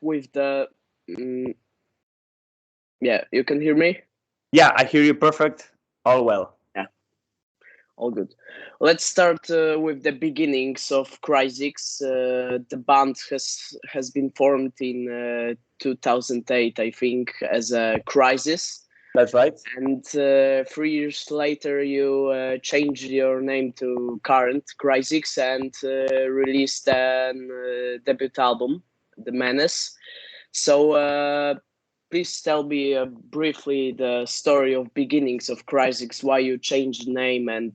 with the. Mm, yeah, you can hear me? Yeah, I hear you perfect. All well. Yeah, all good. Let's start with the beginnings of Crisix. The band has been formed in 2008, I think, as a Crisis. That's right. And 3 years later, you changed your name to current Crisix and released a debut album, The Menace. So please tell me briefly the story of beginnings of Crisix, why you changed the name, and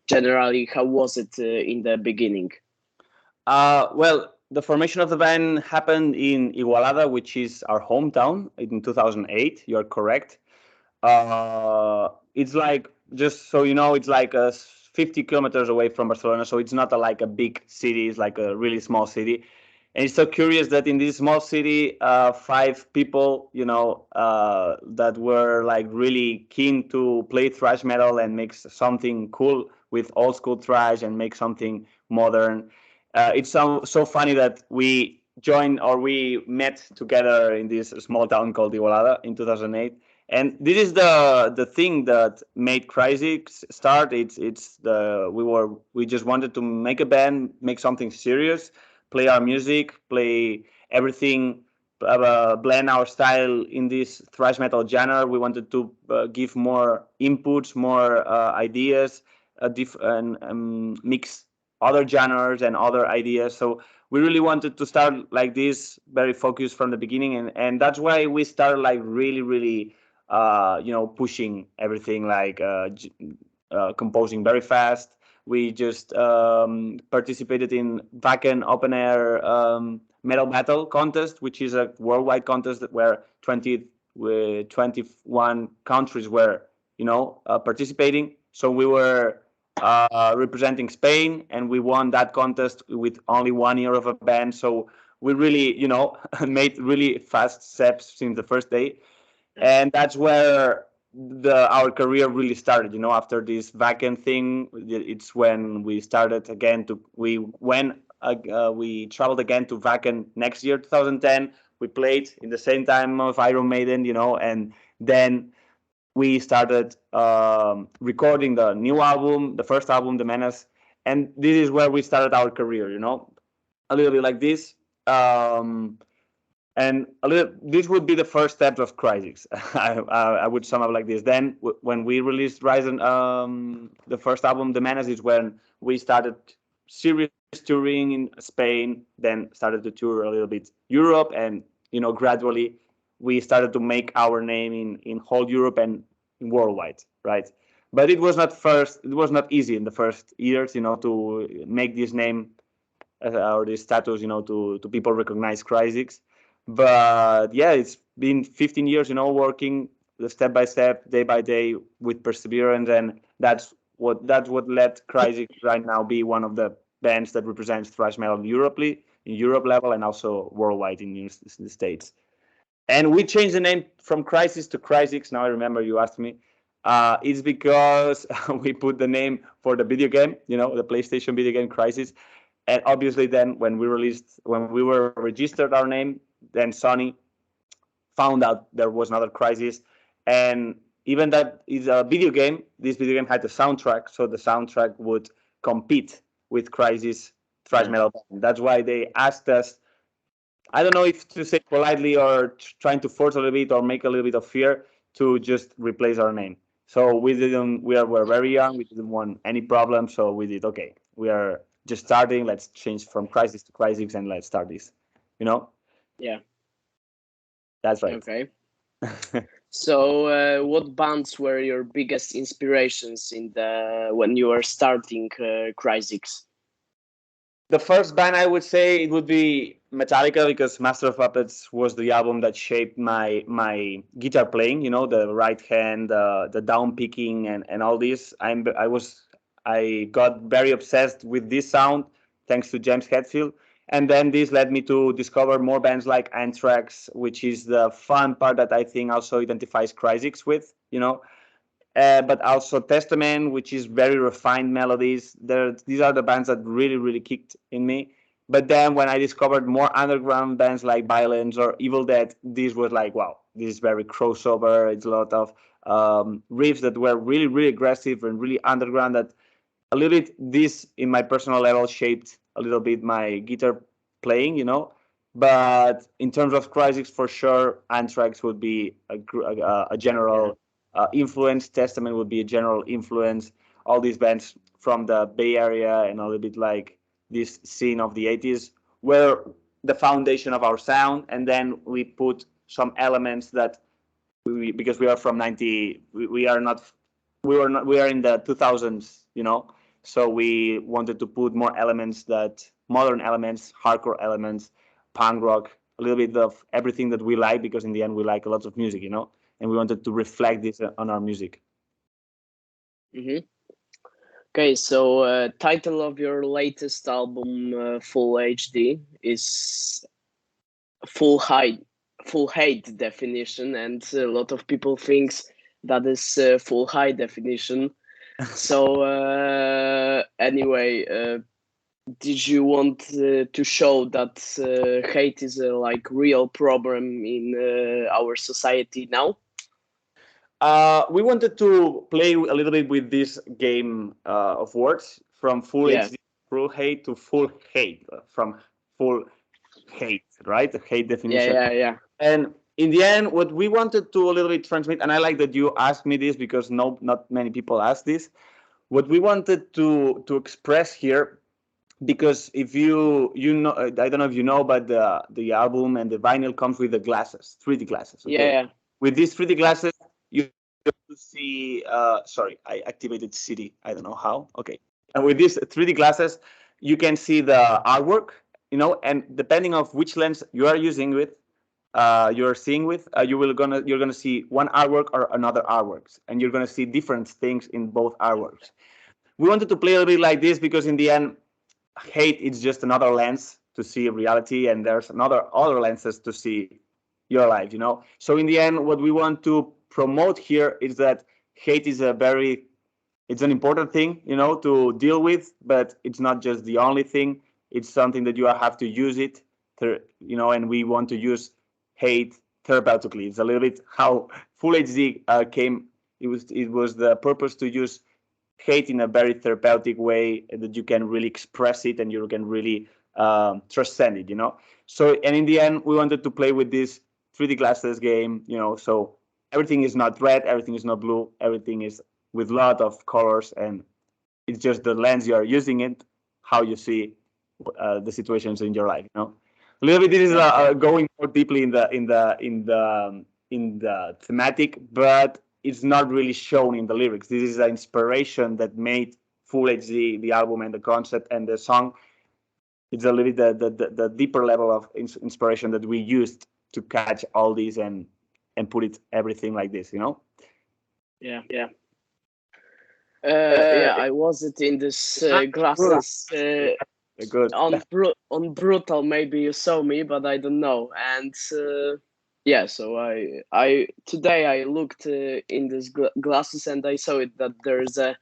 generally how was it in the beginning? Well, the formation of the band happened in Igualada, which is our hometown, in 2008. You're correct. It's like, just so you know, it's like 50 kilometers away from Barcelona, so it's not like a big city. It's like a really small city. And it's so curious that in this small city, five people, that were like really keen to play thrash metal and make something cool with old school thrash and make something modern. It's so funny that we joined or we met together in this small town called Igualada in 2008. And this is the thing that made Crisix start. We just wanted to make a band, make something serious, play our music, play everything, blend our style in this thrash metal genre. We wanted to give more inputs, more ideas, and mix other genres and other ideas. So we really wanted to start like this, very focused from the beginning, and that's why we started like really, really, pushing everything, like composing very fast. We just participated in Wacken Open Air Metal Battle contest, which is a worldwide contest where 21 countries were, participating. So we were representing Spain, and we won that contest with only 1 year of a band. So we really, made really fast steps since the first day, and that's where our career really started. After this vacant thing, it's when we started again to we traveled again to Wacken next year, 2010. We played in the same time of Iron Maiden, and then we started recording the new album, the first album, The Menace, and this is where we started our career. A little bit like this. And this would be the first steps of Crisix. I would sum up like this. Then, when we released Ryzen, the first album, The Menace, is when we started serious touring in Spain. Then started to tour a little bit Europe, and gradually we started to make our name in whole Europe and worldwide, right? But it was not first. It was not easy in the first years, to make this name or this status, to people recognize Crisix. But yeah, it's been 15 years, working step by step, day by day with perseverance, and that's what let Crisix right now be one of the bands that represents thrash metal in Europe level, and also worldwide in the States. And we changed the name from Crisis to Crisix. Now I remember you asked me. It's because we put the name for the video game, the PlayStation video game Crisis. And obviously, then when we were registered our name, then Sony found out there was another Crisis, and even that is a video game. This video game had a soundtrack, so the soundtrack would compete with Crisis thrash Yeah. metal. That's why they asked us. I don't know if to say politely or trying to force a little bit or make a little bit of fear to just replace our name. So we didn't. We're very young. We didn't want any problem. So we did. Okay, we are just starting. Let's change from Crisis to Crisix and let's start this. You know, Yeah. that's right. Okay. So, what bands were your biggest inspirations in the when you were starting Crisix? The first band I would say it would be Metallica, because Master of Puppets was the album that shaped my guitar playing. The right hand, the down picking, and all this. I got very obsessed with this sound thanks to James Hetfield, and then this led me to discover more bands like Anthrax, which is the fun part that I think also identifies Crisix with. But also Testament, which is very refined melodies. These are the bands that really, really kicked in me. But then when I discovered more underground bands like Violence or Evil Dead, this was like, wow, this is very crossover. It's a lot of riffs that were really, really aggressive and really underground. That a little bit, this in my personal level shaped a little bit my guitar playing, But in terms of Crisix, for sure, Anthrax would be a general influence. Testament would be a general influence. All these bands from the Bay Area and a little bit like this scene of the 80s were the foundation of our sound. And then we put some elements that because we are from 90, we are not, we are in the 2000s, So we wanted to put more elements, that modern elements, hardcore elements, punk rock, a little bit of everything that we like, because in the end we like a lot of music, and we wanted to reflect this on our music. Mm-hmm. Okay, so title of your latest album, Full HD, is full height, full height definition, and a lot of people thinks that is full high definition. So anyway, did you want to show that hate is a like real problem in our society now? We wanted to play a little bit with this game of words, from full HD, full hate, to full hate, from full hate, right? The hate definition. Yeah. And in the end, what we wanted to a little bit transmit, and I like that you asked me this because not many people ask this. What we wanted to express here, because if you know, I don't know if you know, but the album and the vinyl comes with the glasses, 3D glasses. Okay. Yeah. With these 3D glasses, you see. Sorry, I activated CD. I don't know how. Okay. And with these 3D glasses, you can see the artwork. And depending of which lens you are using with, you're seeing with, you're gonna see one artwork or another artworks, and you're gonna see different things in both artworks. We wanted to play a little bit like this because in the end, hate is just another lens to see reality, and there's other lenses to see your life. So in the end, what we want to promote here is that hate is it's an important thing, to deal with, but it's not just the only thing. It's something that you have to use it, and we want to use hate therapeutically. It's a little bit how Full HD came. It was the purpose to use hate in a very therapeutic way, that you can really express it and you can really transcend it. So, and in the end, we wanted to play with this 3D glasses game. So everything is not red, everything is not blue, everything is with a lot of colors, and it's just the lens you are using it, how you see the situations in your life. A little bit. This is going more deeply in the thematic, but it's not really shown in the lyrics. This is an inspiration that made Full HD, the album and the concept and the song. It's a little bit the deeper level of inspiration that we used to catch all these and put it everything like this. Yeah. I wasn't in this glasses good. on Brutal. Maybe you saw me, but I don't know. And so I today I looked in these glasses and I saw it that there's a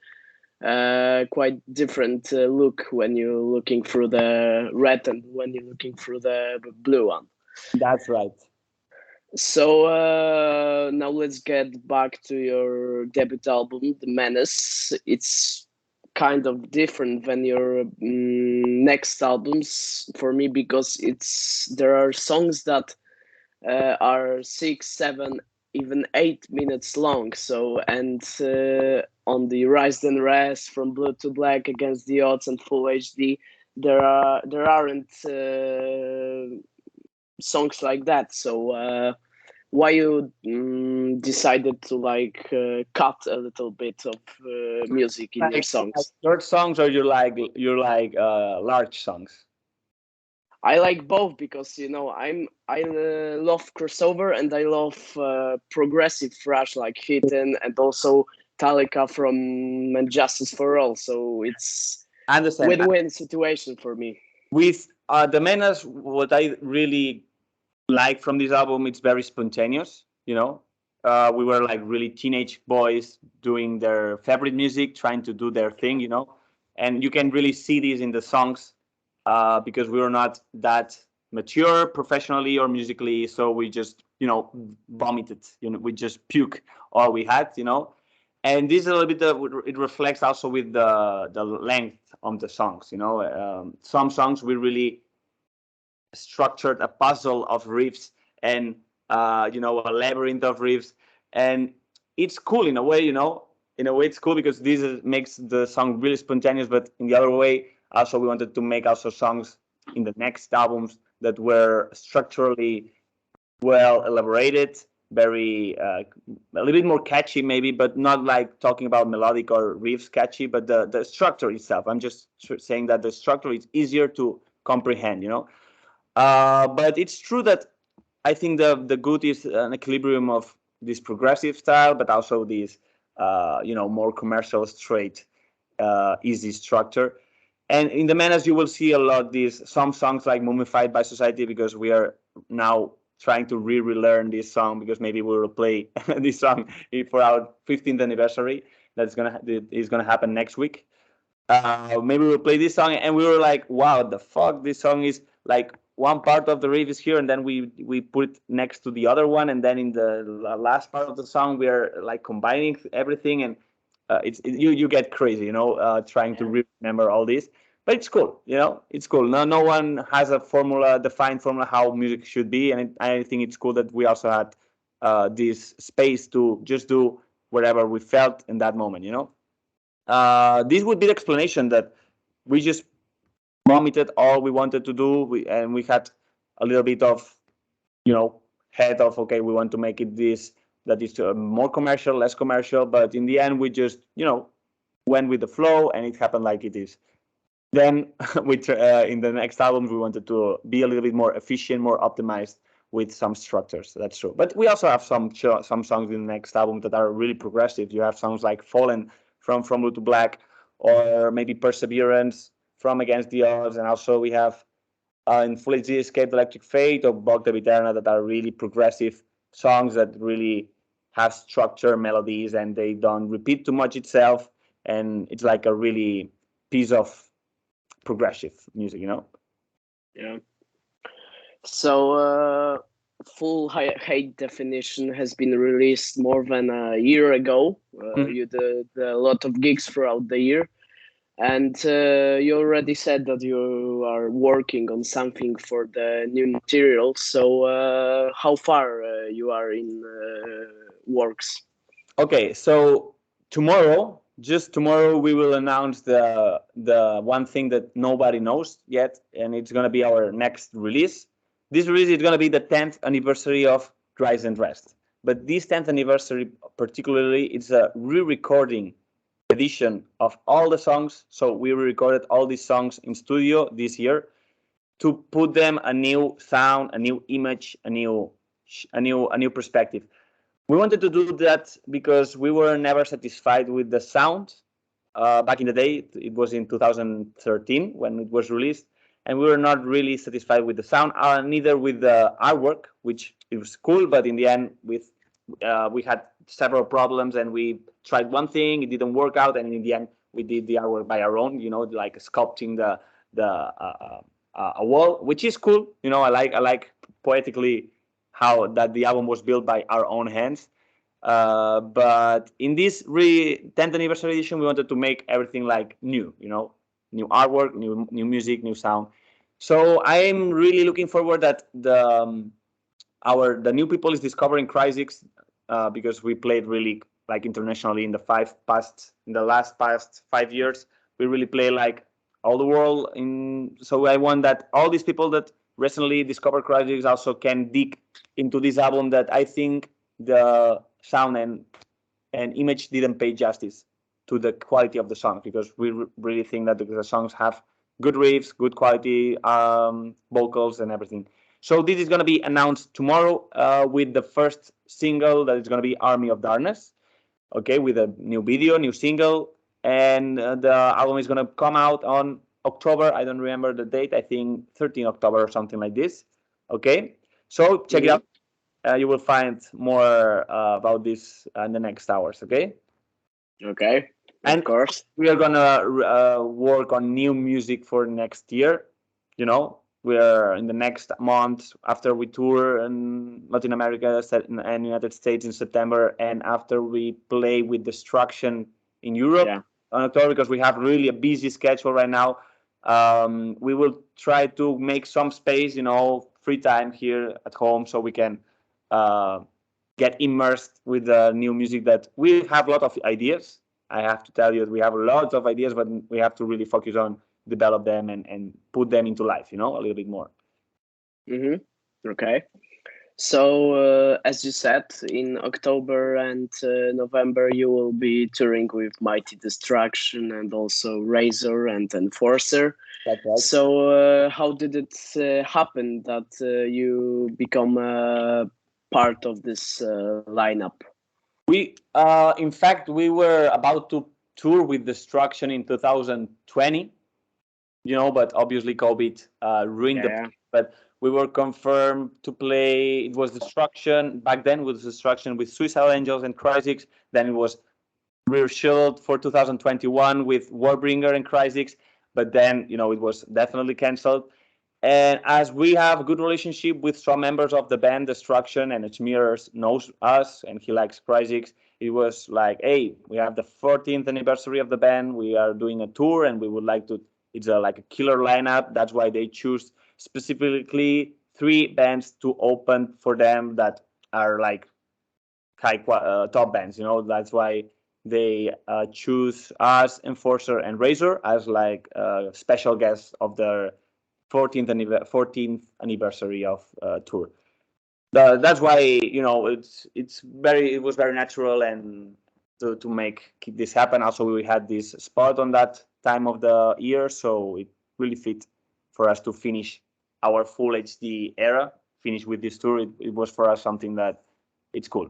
quite different look when you're looking through the red and when you're looking through the blue one. That's right. So now let's get back to your debut album, The Menace. It's kind of different than your next albums for me, because there are songs that are 6, 7, even 8 minutes long. So, and on the Rise Then Rest, From Blue to Black, Against the Odds, and Full HD, there aren't songs like that. So why you decided to cut a little bit of music in your songs? Short songs, or you like large songs? I like both, because I love crossover and I love progressive thrash like Hidden, and also Metallica from And Justice for All. So it's win-win situation for me. With The Menace, what I really like from this album, it's very spontaneous. We were like really teenage boys doing their favorite music, trying to do their thing. And you can really see this in the songs. because we were not that mature professionally or musically. So we just, vomited. We just puke all we had. And this is a little bit it reflects also with the length of the songs. Some songs we really structured a puzzle of riffs and a labyrinth of riffs, and it's cool in a way. In a way it's cool because makes the song really spontaneous, but in the other way also we wanted to make also songs in the next albums that were structurally well elaborated, very a little bit more catchy maybe, but not like talking about melodic or riffs catchy, but the structure itself. I'm just saying that the structure is easier to comprehend. But it's true that I think the good is an equilibrium of this progressive style, but also this more commercial, straight, easy structure. And in the Menace, you will see a lot some songs like "Mummified by Society," because we are now trying to relearn this song, because maybe we will play this song for our 15th anniversary. Is gonna happen next week. Maybe we'll play this song, and we were like, wow, the fuck, this song is like one part of the riff is here, and then we put it next to the other one, and then in the last part of the song we are like combining everything, and you get crazy, trying to remember all this. But it's cool, it's cool. No one has a defined formula how music should be, and I think it's cool that we also had this space to just do whatever we felt in that moment. This would be the explanation, that we just vomited all we wanted to do, and we had a little bit of, head of, okay, we want to make it this, that is more commercial, less commercial, but in the end we just, went with the flow, and it happened like it is. Then in the next albums we wanted to be a little bit more efficient, more optimized with some structures. That's true. But we also have some songs in the next album that are really progressive. You have songs like "Fallen" from Blue to Black, or maybe "Perseverance" from Against the Odds, and also we have in Full HD Escape, Electric Fate, or Bogda Viterna, that are really progressive songs that really have structure, melodies, and they don't repeat too much itself, and it's like a really piece of progressive music. Yeah. So, Full Hate Definition has been released more than a year ago. You did a lot of gigs throughout the year, and you already said that you are working on something for the new material. So, how far you are in works? Okay, so just tomorrow, we will announce the one thing that nobody knows yet, and it's gonna be our next release. This release is gonna be the 10th anniversary of Rise and Rest. But this 10th anniversary, particularly, it's a re-recording edition of all the songs. So we recorded all these songs in studio this year to put them a new sound, a new image, a new perspective. We wanted to do that because we were never satisfied with the sound. Back in the day, it was in 2013 when it was released, and we were not really satisfied with the sound, neither with the artwork, which it was cool, but in the end, we had several problems, and we tried one thing, it didn't work out, and in the end, we did the artwork by our own, like sculpting a wall, which is cool. I like poetically how that the album was built by our own hands. But in this 10th anniversary edition, we wanted to make everything like new, new artwork, new music, new sound. So I'm really looking forward that the new people is discovering Crisix, because we played really like internationally in the last past 5 years. We really play like all the world. So I want that all these people that recently discovered Crisix also can dig into this album, that I think the sound and image didn't pay justice to the quality of the songs, because we really think that the songs have good riffs, good quality vocals, and everything. So this is going to be announced tomorrow with the first single, that is going to be "Army of Darkness." Okay, with a new video, new single, and the album is going to come out on October. I don't remember the date. I think 13 October or something like this. Okay, so check it out. You will find more about this in the next hours. Okay. Okay. And of course, we are gonna work on new music for next year. we're in the next month after we tour in Latin America and United States in September, and after we play with Destruction in Europe Yeah. on October, because we have really a busy schedule right now. We will try to make some space, free time here at home, so we can uh, get immersed with the new music. That we have a lot of ideas. I have to tell you that we have lots of ideas, but we have to really focus on develop them and put them into life, a little bit more. Okay. So, as you said, in October and November, you will be touring with Mighty Destruction and also Razor and Enforcer. That's right. So, how did it happen that you become part of this lineup? We, in fact, we were about to tour with Destruction in 2020, but obviously COVID ruined the. Yeah. But we were confirmed to play. It was Destruction back then. With Destruction with Suicidal Angels and Crisix. Then it was rescheduled for 2021 with Warbringer and Crisix. But then it was definitely cancelled. And as we have a good relationship with some members of the band Destruction, and Echmir knows us and he likes Crisix, it was like, hey, we have the 14th anniversary of the band. We are doing a tour, and we would like to. It's like a killer lineup. That's why they choose specifically 3 bands to open for them that are like top bands. That's why they choose us, Enforcer, and Razor as like special guests of their 14th anniversary of tour. That's why it was very natural and to make this happen. Also, we had this spot on that time of the year, so it really fit for us to finish our full HD era. Finish with this tour. It was for us something that it's cool.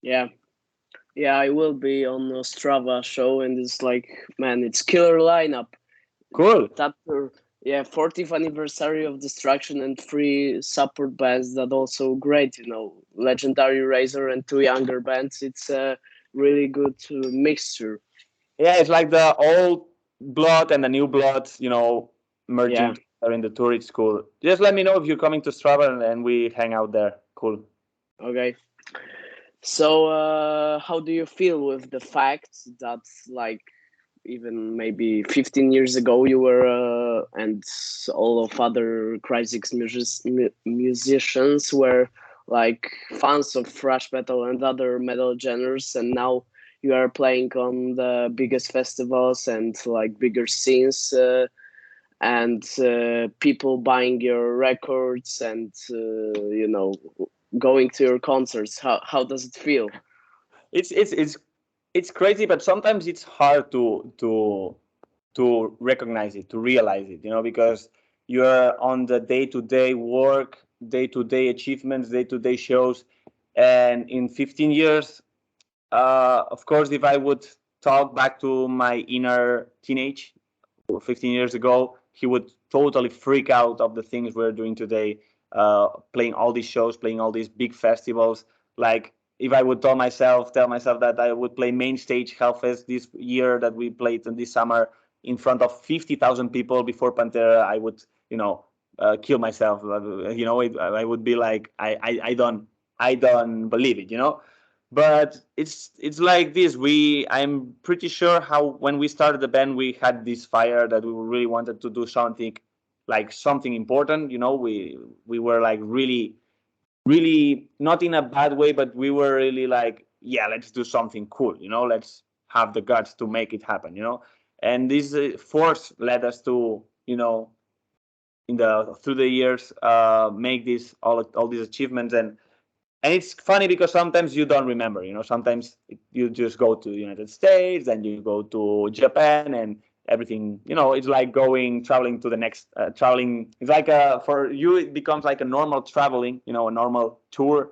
Yeah. Yeah, I will be on a Strava show, and it's like, man, it's killer lineup. Cool. That 40th anniversary of Destruction and 3 support bands that also great, Legendary Razor and 2 younger bands. It's a really good mixture. Yeah, it's like the old blood and the new blood, merging together in the tour. It's cool. Just let me know if you're coming to Strava and we hang out there. Cool. Okay. So, how do you feel with the fact that, like, even maybe 15 years ago, you were, and all of other Crisix musicians were like fans of thrash metal and other metal genres, and now you are playing on the biggest festivals and like bigger scenes, and people buying your records and going to your concerts. How does it feel? It's crazy, but sometimes it's hard to recognize it, to realize it, because you're on the day-to-day work, day-to-day achievements, day-to-day shows, and in 15 years, of course, if I would talk back to my inner teenage 15 years ago, he would totally freak out of the things we're doing today, playing all these shows, playing all these big festivals. Like if I would tell myself that I would play main stage Hellfest this year that we played in this summer in front of 50,000 people before Pantera, I would, kill myself. I would be like, I don't believe it, But it's like this. I'm pretty sure how when we started the band, we had this fire that we really wanted to do something important. We were like really, really not in a bad way, but we were really like, yeah, let's do something cool. Let's have the guts to make it happen. And this force led us to through the years make all these achievements. And it's funny because sometimes you don't remember, sometimes you just go to the United States, then you go to Japan, and everything, it's like traveling to the next, traveling. It's like for you, it becomes like a normal traveling, a normal tour.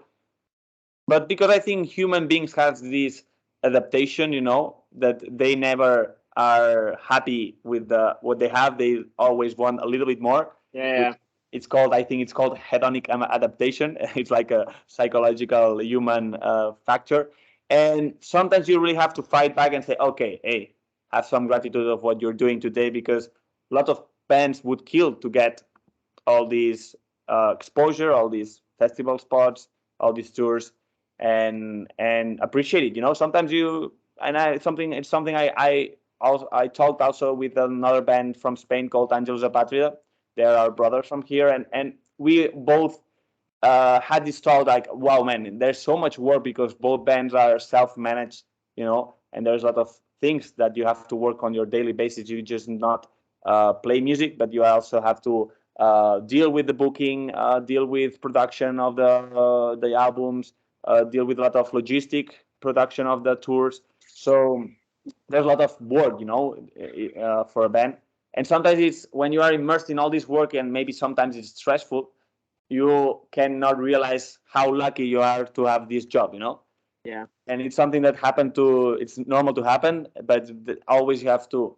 But because I think human beings have this adaptation, that they never are happy with what they have. They always want a little bit more. Yeah. I think it's called hedonic adaptation. It's like a psychological human factor. And sometimes you really have to fight back and say, okay, hey, have some gratitude of what you're doing today, because a lot of bands would kill to get all these exposure, all these festival spots, all these tours, and appreciate it. Sometimes you and I something it's something I talked also with another band from Spain called Angelus de Patria. They're our brothers from here, and we both had this thought like, wow, man, there's so much work because both bands are self-managed, and there's a lot of things that you have to work on your daily basis. You just not play music, but you also have to deal with the booking, deal with production of the albums, deal with a lot of logistic production of the tours. So there's a lot of work, for a band. And sometimes it's when you are immersed in all this work, and maybe sometimes it's stressful, you cannot realize how lucky you are to have this job. Yeah. And it's something that it's normal to happen, but always you have to,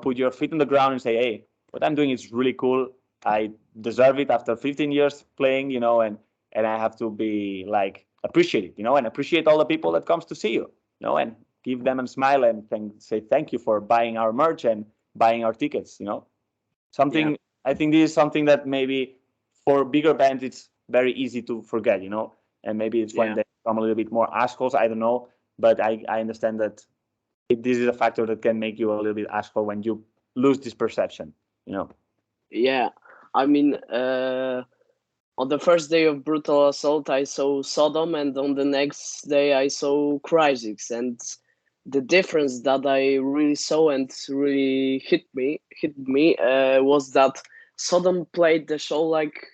put your feet on the ground and say, hey, what I'm doing is really cool. I deserve it after 15 years playing, and I have to be like, appreciate it, and appreciate all the people that comes to see you, and give them a smile and say thank you for buying our merch and buying our tickets. Yeah. Something, I think this is something that maybe for bigger bands it's very easy to forget. And maybe it's when Yeah. they become a little bit more assholes, I don't know, but I understand that this is a factor that can make you a little bit asshole when you lose this perception. Yeah. I mean, on the first day of Brutal Assault, I saw Sodom, and on the next day, I saw Crisix. And the difference that I really saw and really hit me was that Sodom played the show like,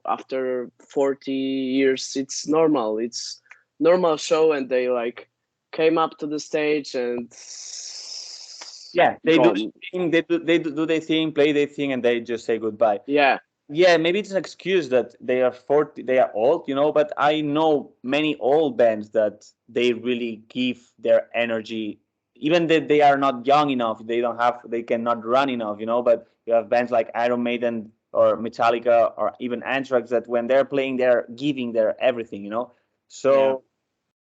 after 40 years, it's normal. It's normal show, and they like came up to the stage and Yeah, they do gone. they do their thing, play their thing, and they just say goodbye. Yeah, Yeah, maybe it's an excuse that they are 40, they are old, but I know many old bands that they really give their energy, even that they are not young enough, they cannot run enough. But you have bands like Iron Maiden or Metallica or even Anthrax that when they're playing, they're giving their everything. yeah, So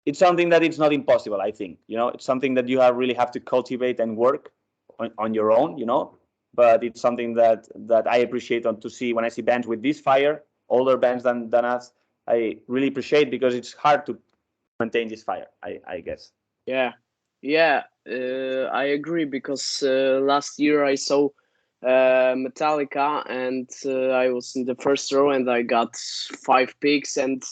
it's something that it's not impossible, I think. It's something that you really have to cultivate and work on your own. But it's something that I appreciate to see when I see bands with this fire, older bands than us. I really appreciate because it's hard to maintain this fire, I guess. yeah, yeah. I agree because last year I saw Metallica, and I was in the first row, and I got 5 picks, and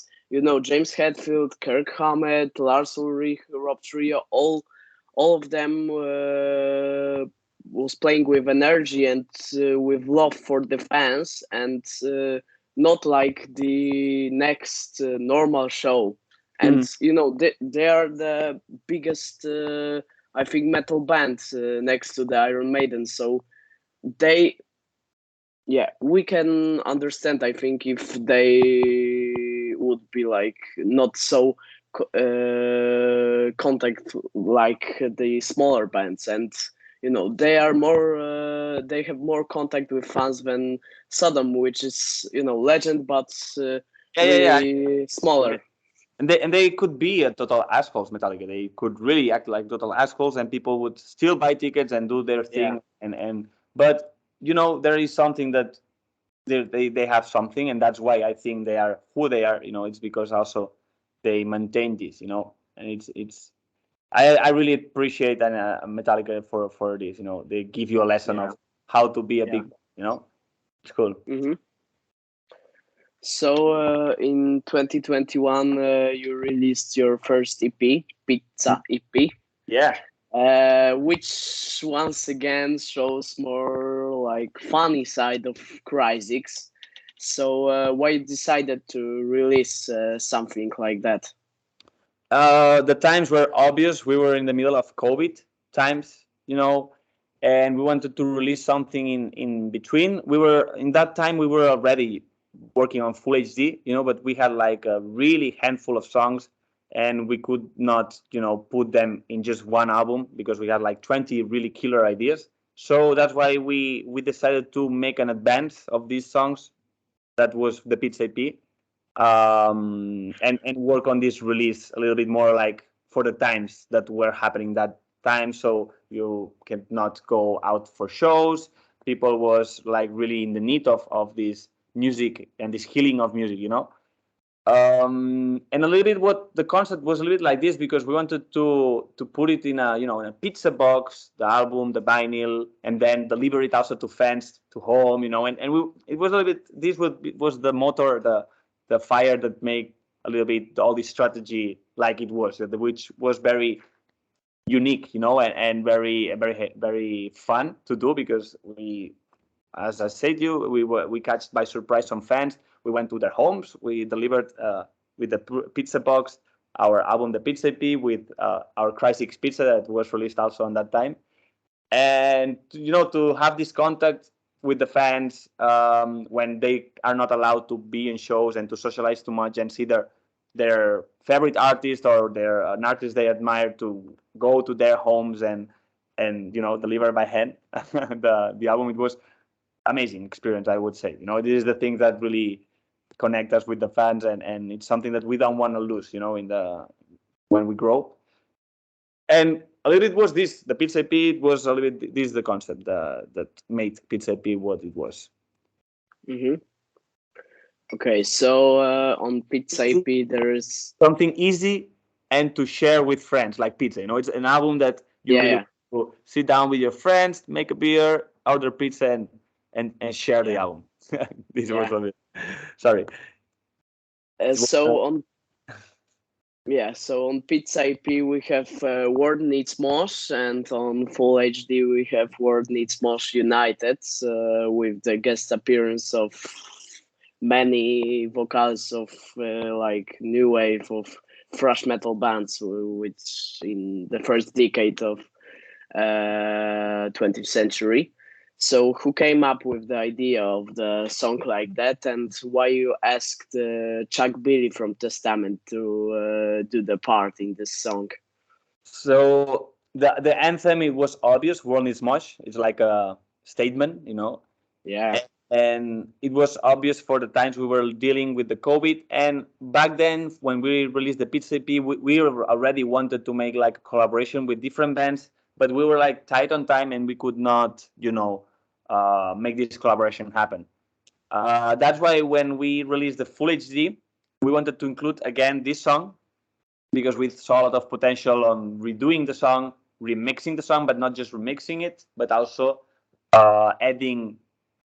James Hetfield, Kirk Hammett, Lars Ulrich, Rob Trio, all of them was playing with energy and with love for the fans, and not like the next normal show. And Mm. they are the biggest, I think, metal band next to the Iron Maiden. So they, yeah, we can understand, I think, if they would be like not so contact like the smaller bands, and they are more they have more contact with fans than Sodom, which is legend, but Yeah, yeah, yeah. really smaller. And they could be a total assholes, Metallica. They could really act like total assholes, and people would still buy tickets and do their Yeah, thing. And but there is something that they have something, and that's why I think they are who they are. It's because also they maintain this. And it's I really appreciate Metallica for this. They give you a lesson yeah, of how to be a yeah. big. It's cool. hmm So in 2021, you released your first EP, Pizza EP, Yeah. which once again shows more like funny side of Crisix. So why you decided to release something like that? The times were obvious. We were in the middle of COVID times, and we wanted to release something in between. We were in that time we were already working on full HD, but we had like a really handful of songs, and we could not put them in just one album because we had like 20 really killer ideas. So that's why we decided to make an advance of these songs. That was the Pizza EP, and work on this release a little bit more like for the times that were happening that time, so you cannot go out for shows, people was like really in the need of this music and this healing of music, you know. And a little bit what the concept was a little bit like this, because we wanted to put it in a, you know, in a pizza box, the album, the vinyl, and then deliver it also to fans to home, you know. And we, it was a little bit, this was the motor, the fire that made a little bit all this strategy like it was, which was very unique, you know, and very fun to do, because we, as I said, we catched by surprise some fans. We went to their homes. We delivered with the pizza box our album, the Pizza EP, with our Crisix pizza that was released also on that time. And you know, to have this contact with the fans when they are not allowed to be in shows and to socialize too much and see their favorite artist or their an artist they admire, to go to their homes and you know, deliver by hand the album. It was amazing experience, I would say. You know, this is the thing that really connect us with the fans, and it's something that we don't want to lose, you know, in the when we grow. And a little bit was this, the Pizza EP, it was a little bit, this is the concept that made Pizza EP what it was. Mm-hmm. Okay, so on Pizza EP, there is Something easy and to share with friends, like pizza. You know, it's an album that you really sit down with your friends, make a beer, order pizza, and share the album. This was a bit. Sorry. So on so on Pizza IP we have World Needs Mosh, and on Full HD we have World Needs Mosh United, with the guest appearance of many vocals of like new wave of thrash metal bands, which in the first decade of 20th century. So who came up with the idea of the song like that, and why you asked Chuck Billy from Testament to do the part in this song? So the anthem, it was obvious. World is much. It's like a statement, you know. Yeah. And it was obvious for the times we were dealing with the COVID. And back then, when we released the Pizza EP, we already wanted to make like a collaboration with different bands, but we were like tight on time and we could not, you know, make this collaboration happen. That's why when we released the full HD, we wanted to include again this song, because we saw a lot of potential on redoing the song, remixing the song, but not just remixing it, but also adding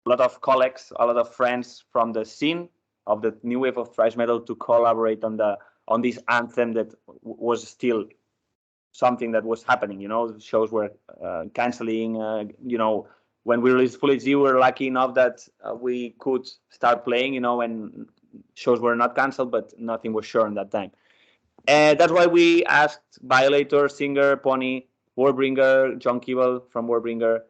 a lot of colleagues, a lot of friends from the scene of the new wave of thrash metal to collaborate on this anthem that was still something that was happening. You know, shows were canceling. You know, when we released Full HD, we were lucky enough that we could start playing. You know, and shows were not canceled, but nothing was sure in that time. And that's why we asked Violator, Singer, Pony, Warbringer, John Keeble from Warbringer,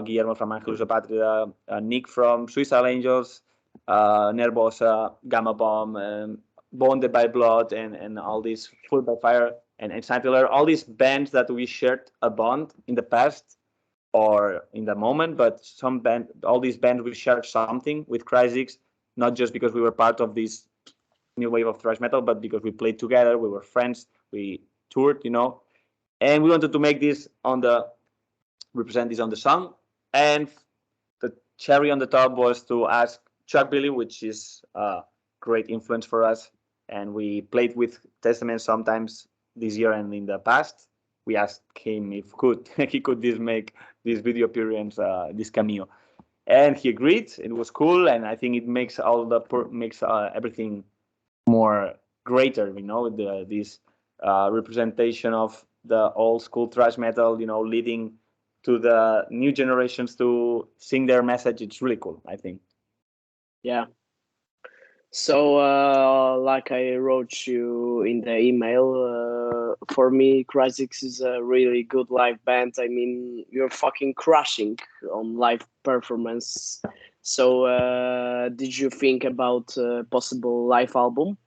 Guillermo from Angelus Patria, Nick from Suicidal Angels, Nervosa, Gamma Bomb, Bonded by Blood, and all these Full by Fire and Sampler, all these bands that we shared a bond in the past or in the moment, but all these bands we shared something with Crisix, not just because we were part of this new wave of thrash metal, but because we played together, we were friends, we toured, you know, and we wanted to make this represent this on the song. And the cherry on the top was to ask Chuck Billy, which is a great influence for us, and we played with Testament sometimes this year and in the past. We asked him if he could make this video appearance, this cameo, and he agreed. It was cool, and I think it makes everything more greater, you know, this representation of the old school thrash metal, you know, leading to the new generations to sing their message. It's really cool, I think. Yeah. So, like I wrote you in the email, for me, Crisix is a really good live band. I mean, you're fucking crushing on live performance. So, did you think about possible live album?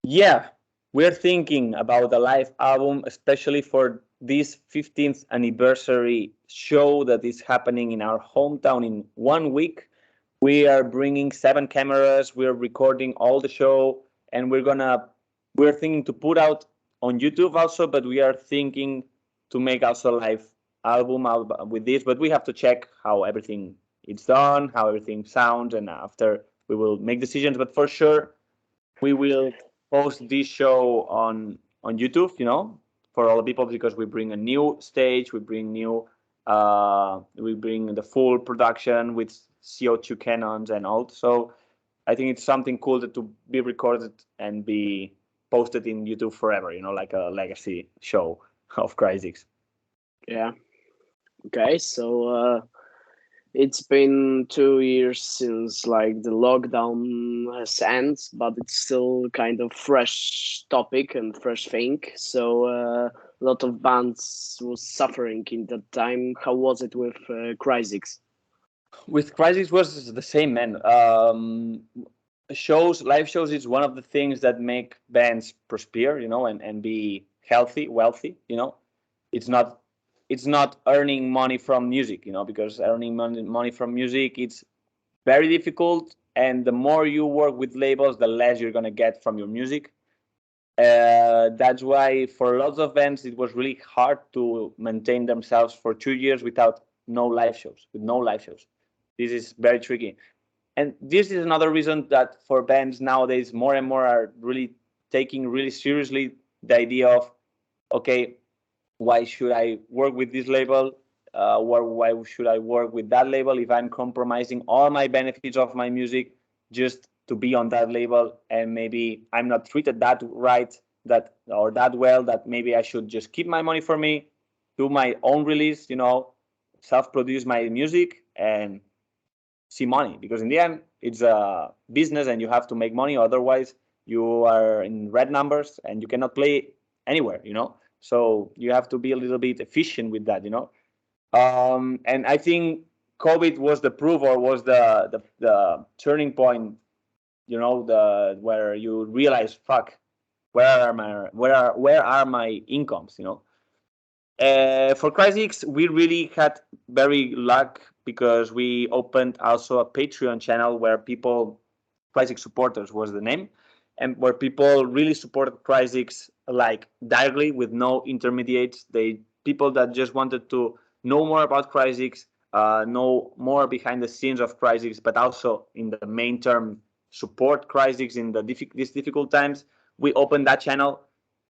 Yeah, we're thinking about a live album, especially for this 15th anniversary show that is happening in our hometown in 1 week. We are bringing 7 cameras. We're recording all the show, and we're thinking to put out on YouTube also, but we are thinking to make also live album out with this, but we have to check how everything is done, how everything sounds, and after we will make decisions. But for sure, we will post this show on YouTube, for all the people, because we bring a new stage, we bring the full production with CO2 cannons and all. So I think it's something cool to be recorded and be posted in YouTube forever, like a legacy show of Crisix. Yeah. Okay, so it's been 2 years since like the lockdown has ended, but it's still kind of fresh topic and fresh thing. So a lot of bands was suffering in that time. How was it with Crisix? With Crisix was the same, man. Live shows is one of the things that make bands prosper, and be healthy, wealthy. It's not earning money from music, because earning money from music, it's very difficult, and the more you work with labels, the less you're gonna get from your music. That's why for lots of bands it was really hard to maintain themselves for 2 years without no live shows. With no live shows, this is very tricky. And this is another reason that for bands nowadays, more and more are really taking really seriously the idea of, okay, why should I work with this label? Why should I work with that label if I'm compromising all my benefits of my music just to be on that label, and maybe I'm not treated that right, or that well, that maybe I should just keep my money for me, do my own release, self-produce my music and see money, because in the end it's a business and you have to make money, otherwise you are in red numbers and you cannot play anywhere. So you have to be a little bit efficient with that. And I think COVID was the proof, or was the turning point, where you realize, fuck, where are my incomes. For Crisix, we really had very luck, because we opened also a Patreon channel where people, Crisix supporters was the name, and where people really supported Crisix like directly with no intermediates. People that just wanted to know more about Crisix, know more behind the scenes of Crisix, but also in the main term support Crisix in these difficult times. We opened that channel,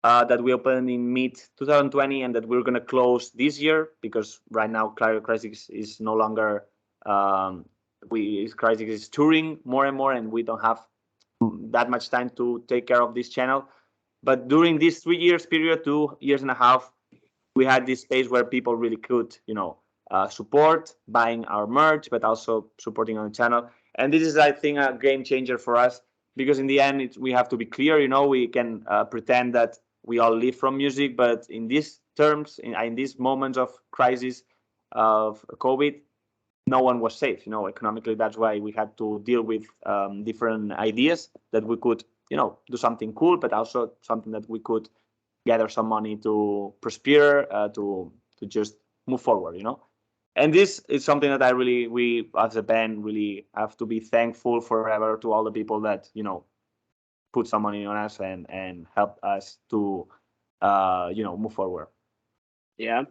that we opened in mid 2020, and that we're going to close this year, because right now Crisix is no longer, Crisix is touring more and more, and we don't have that much time to take care of this channel. But during this 3 years period, 2 years and a half, we had this space where people really could, support buying our merch, but also supporting on the channel. And this is, I think, a game changer for us, because in the end, we have to be clear. We can pretend that we all live from music, but in these terms, in these moments of crisis of COVID, no one was safe, economically. That's why we had to deal with different ideas that we could, do something cool, but also something that we could gather some money to prosper, to just move forward, And this is something that we as a band really have to be thankful forever to all the people that, put some money on us and help us to, move forward. Yeah.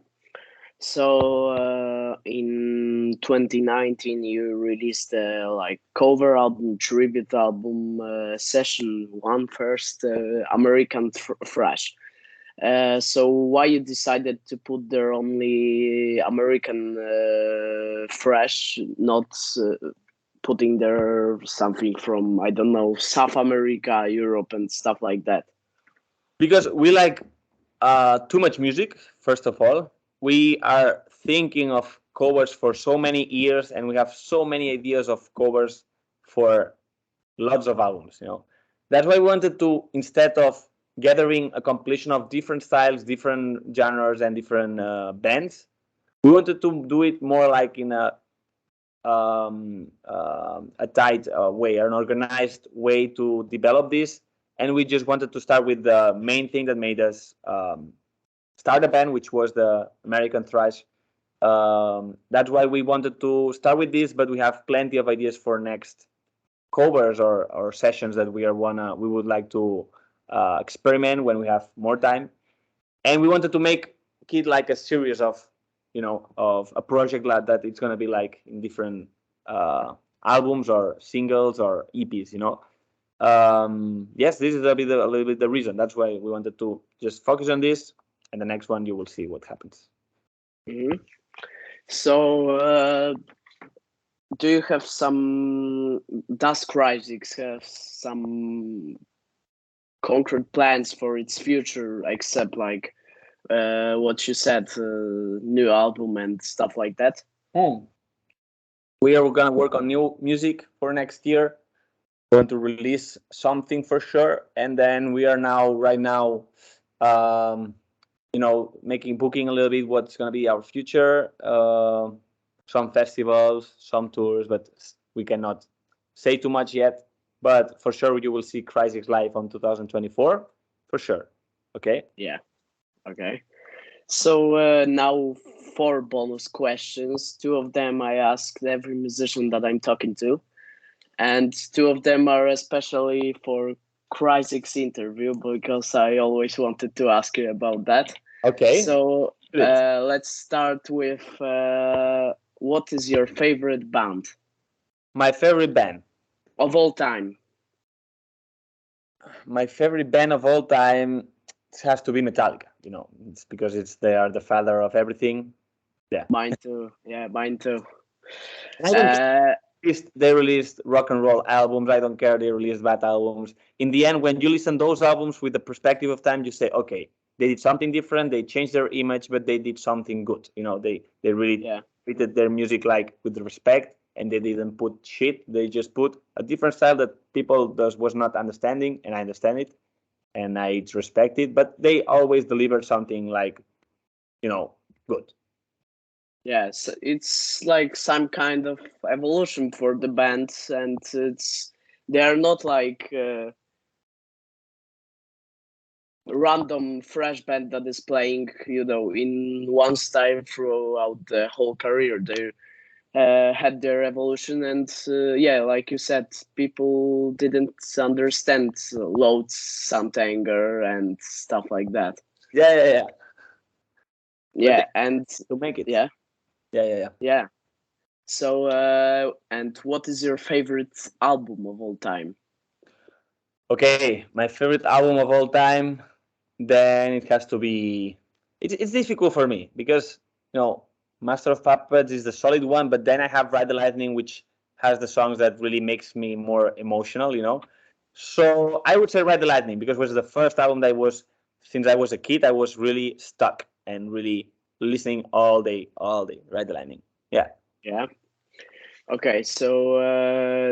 So in 2019, you released like cover album, tribute album, session one, first American Thrash. So why you decided to put there only American Thrash, not putting there something from, I don't know, South America, Europe, and stuff like that? Because we like too much music, first of all. We are thinking of covers for so many years, and we have so many ideas of covers for lots of albums. That's why we wanted to, instead of gathering a compilation of different styles, different genres, and different bands, we wanted to do it more like in a tight way, an organized way to develop this. And we just wanted to start with the main thing that made us start a band, which was the American Thrash. That's why we wanted to start with this, but we have plenty of ideas for next covers or sessions that we would like to experiment when we have more time. And we wanted to make it like a series of of a project like that. It's gonna be like in different albums or singles or EPs. Yes, this is a little bit the reason. That's why we wanted to just focus on this, and the next one you will see what happens. Mm-hmm. So, do you have some? Does Crisix have some concrete plans for its future, except like what you said, new album and stuff like that? We are gonna work on new music for next year. We're going to release something for sure, and then we are right now, making booking a little bit what's gonna be our future. Some festivals, some tours, but we cannot say too much yet. But for sure, you will see Crisix live on 2024 for sure. Okay. Yeah. Okay. So now 4 bonus questions. 2 of them I asked every musician that I'm talking to, and 2 of them are especially for Crisix interview because I always wanted to ask you about that. Okay. So let's start with what is your favorite band? My favorite band of all time. My favorite band of all time has to be Metallica. It's because they are the father of everything. Yeah. Mine too. Yeah, mine too. I don't care. They released rock and roll albums. I don't care. They released bad albums. In the end, when you listen those albums with the perspective of time, you say, okay, they did something different. They changed their image, but they did something good. They really treated their music like with respect, and they didn't put shit. They just put a different style that people was not understanding, and I understand it, and I respect it. But they always delivered something like, good. Yes, it's like some kind of evolution for the band, and they are not like random fresh band that is playing, in one style throughout the whole career. They had their evolution, and like you said, people didn't understand Load's Santanger and stuff like that. Yeah, and to make it. Yeah. So, and what is your favorite album of all time? Okay, my favorite album of all time, then it has to be. It's difficult for me because Master of Puppets is the solid one, but then I have Ride the Lightning, which has the songs that really makes me more emotional. So I would say Ride the Lightning because it was the first album that since I was a kid, I was really stuck and really listening all day. Ride the Lightning. Yeah. Yeah. Okay, so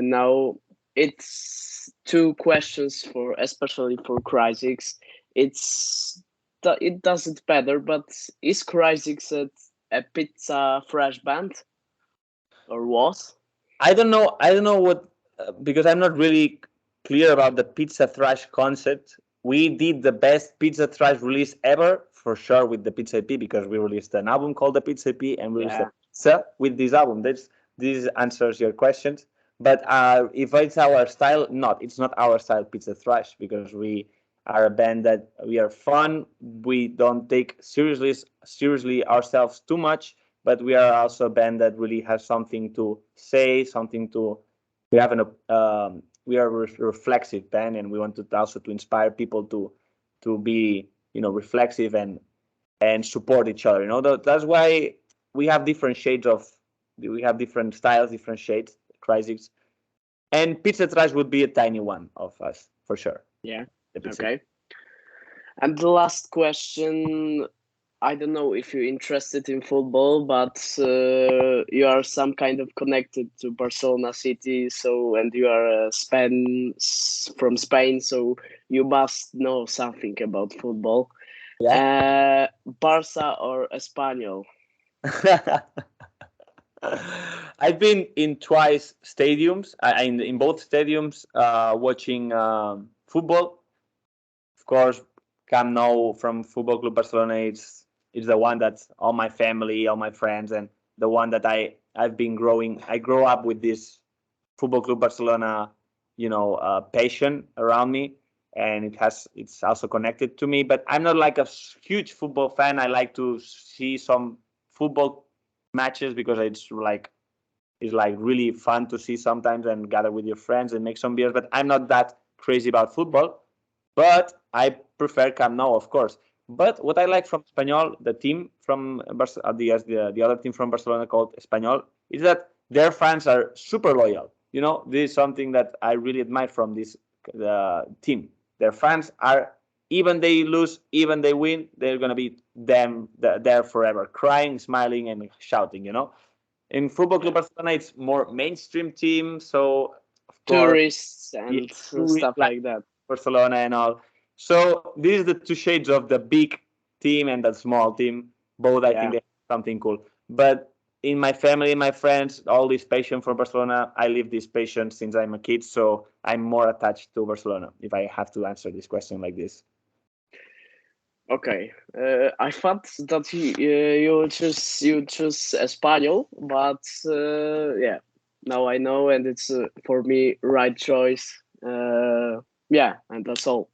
now it's 2 questions especially for Crisix. It does it better, but is Crisix a pizza fresh band, or was? I don't know. I don't know what because I'm not really clear about the pizza thrash concept. We did the best pizza thrash release ever for sure with the Pizza EP because we released an album called the Pizza EP and we released a pizza with this album. This answers your questions. But if it's our style, it's not our style pizza thrash because we are a band that we are fun. We don't take seriously ourselves too much, but we are also a band that really has something to say, something to. We have we are a reflexive band, and we want to also to inspire people to be reflexive and support each other. That's why we have different styles, different shades, Crisix, and Pizza Trash would be a tiny one of us for sure. Yeah. Okay. And the last question, I don't know if you're interested in football, but you are some kind of connected to Barcelona City, and you are from Spain, so you must know something about football. Yeah. Barca or Espanyol? I've been in twice stadiums, in both stadiums, watching football. Of course, Camp Nou from Football Club Barcelona is the one that's all my family, all my friends, and the one that I've been growing. I grow up with this Football Club Barcelona, passion around me, and it's also connected to me. But I'm not like a huge football fan. I like to see some football matches because it's like really fun to see sometimes and gather with your friends and make some beers. But I'm not that crazy about football. But I prefer Camp Nou, of course. But what I like from Espanyol, the team from the other team from Barcelona called Espanyol, is that their fans are super loyal. You know, this is something that I really admire from this team. Their fans are, even they lose, even they win, they're gonna be there forever, crying, smiling, and shouting. You know, in Football Club Barcelona, it's more mainstream team, so of course, Tourists yeah, and tourists stuff like like that. Barcelona and all. So this is the two shades of the big team and the small team. Both, I think, Yeah. they have something cool. But in my family, my friends, all this passion for Barcelona, I live this passion since I'm a kid. So I'm more attached to Barcelona. If I have to answer this question like this. Okay. I thought that you choose Espanol, but yeah, now I know, and it's for me right choice. Yeah, and that's all.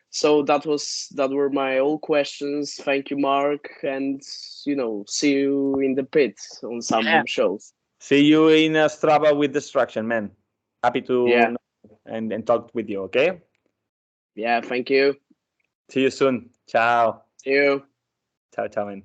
So that were my all questions. Thank you, Mark, and see you in the pit on Yeah. some shows. See you in Strava with Destruction, man. Happy to Yeah, know and talk with you. Okay. yeah. Thank you. See you soon. Ciao. See you. Ciao, ciao, man.